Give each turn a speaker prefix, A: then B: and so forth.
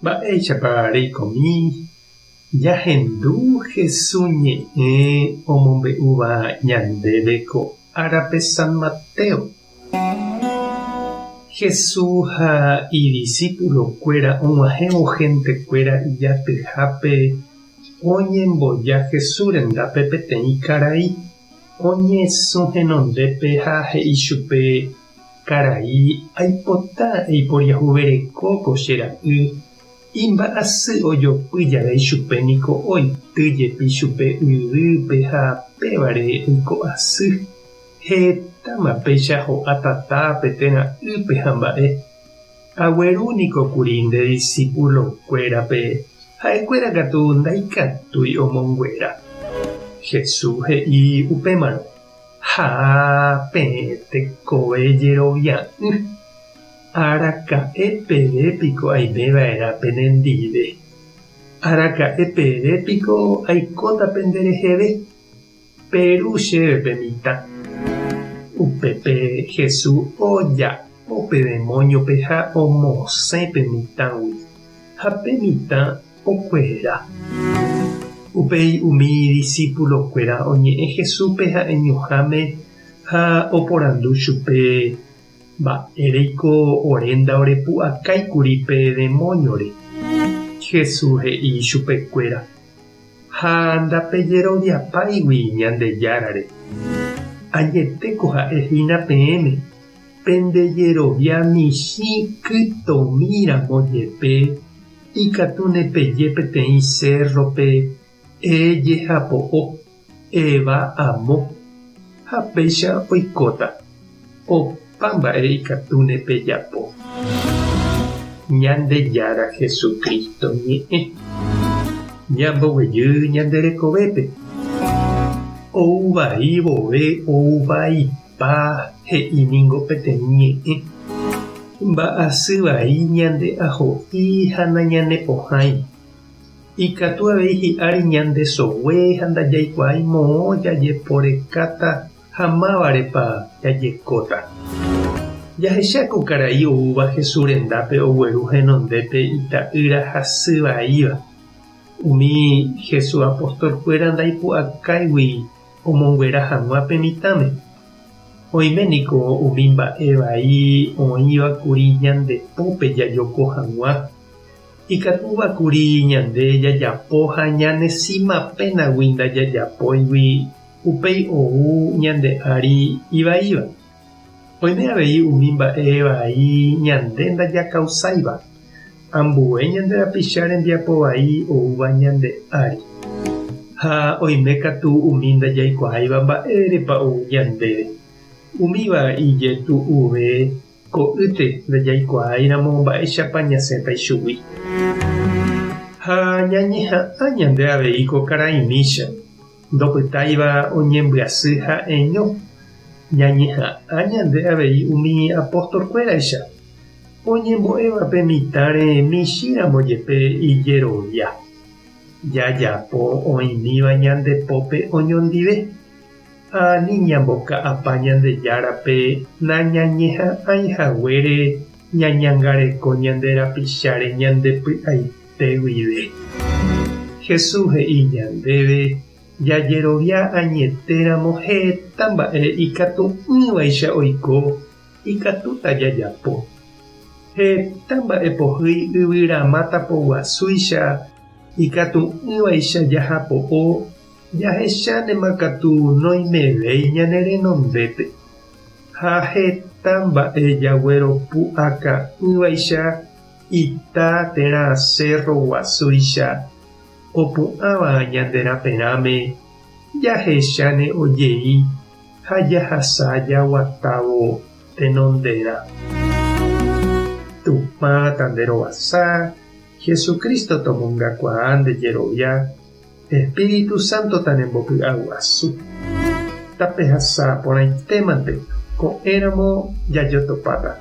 A: Mba'éichapa reikomi jahendu Jesús ñe'ẽ omombe'úva ñandéve ko árape San Mateo. Jesús ha idiscípulokuéra og̃uahẽvo hentekuéra ijatyhápe oñemboja Jesús rendápe peteĩ karai, oñesũ henondépe ha he'i chupe karai aipota eiporiahuverekóko che ra'y. Imba'asy ojopy jave chupe niko oitýjepi chupe yvýpe ha pévare oiko asy. Hetáma péicha ho'a tatápe tera'ýpe ha mba'e. Aguerúniko kuri nde discípulokuérape ha'ekuéra katu ndaikatúi omonguera. Jesús he'i upémarõ: ha peẽ tekove jerovia'ỹ. Araka'e perépiko aimeva'erã penendive. Araka'e perépiko aikóta pendereheve. Peru chéve pe mitã. Upépe Jesús oja'o pe demóniope ha omosẽ pe mitãgui. Ha pe mitã okuera. Upéi umi discípulokuéra oñe'ẽ Jesúspe ha eñoháme ha oporandu chupe mba'éreiko orénda orepu'akáikuri pe demóniore. Jesús he'i chupekuéra: ha ndapejeroviapáigui Ñandejárare. Ajetéko ha'ehína peẽme pendejerovia michĩ kytomíramo jepe ikatu nepeje peteĩ cerrope ejehapo'o eva amo. Ha péicha oikóta opa mba'e ikatu nepejapo. Ñandejára Jesucristo ñe'ẽ ñamboguejy ñanderekovépe. Ouvai vove ouvaipa he'íningo peteĩ ñe'ẽ. Mba'asy vai ñande aho'i ha nañanepohãi. Ikatu avei hi'ári ñandesogue ha ndajaikuaái moõ jajeporekáta ha mávarepa jajekóta. Jahecháko karai oúva Jesús rendápe ogueru henondépe ita'ýra hasyvaíva. Umi Jesús apóstolkuéra ndaipu'akáigui omonguera hag̃ua pe mitãme. Oiméniko umi mba'e vai oĩvakuri ñandepópe jajoko hag̃ua. Ikatúvakuri ñande jajapo ha ñanesĩmapénagui ndajajapóigui upéi ou ñande ári ivaíva. Oime avei umi mba'e vai ñande ndajakausáiva. Ambue ñande rapicha rembiapo vai ouva ñande ári. Ha oime katu umi ndajaikuaáiva mba'érepa ou ñandéve. Umíva ijetu'uve ko'ýte ndajaikuaáiramo mba'éichapa ñasẽta ichugui. Ha ñañeha'ã ñande aveiko karai mícha. Ndopytáiva oñembyasy ha'eño. Ñañeha'ã ñande avei umi apóstolkuéraicha. Oñembo'éva pe mitãre michĩramo jepe ijerovia. Jajapo oĩmíva ñandepópe oñondive. Ani ñamboka'apa Ñandejárape nañañeha'ãihaguére ñañangareko ñande rapicháre ñandepy'aitéguive. Jesús he'i ñandéve jajerovia añetéramo heta mba'e ikatu'ỹvaicha oiko ikatúta jajapo. Heta mba'e pohýi yvyramátapo guasúicha ikatu'ỹvaicha jahapo'o. Jahecháne katu noimevéi ñane renondépe. Ha heta mba'e jagueropu'aka'ỹvaicha ita térã cerro guasúicha opu'ãva ñande raperãme. Jahecháne ojei ha jahasa jaguatávo tenondéra. Tupã tanderovasa Jesucristo tomongakuaa ndejerovia. Espíritu Santo tanembopy'a guasu. Tapehasa porãitémante ko'ẽramo jajotopáta.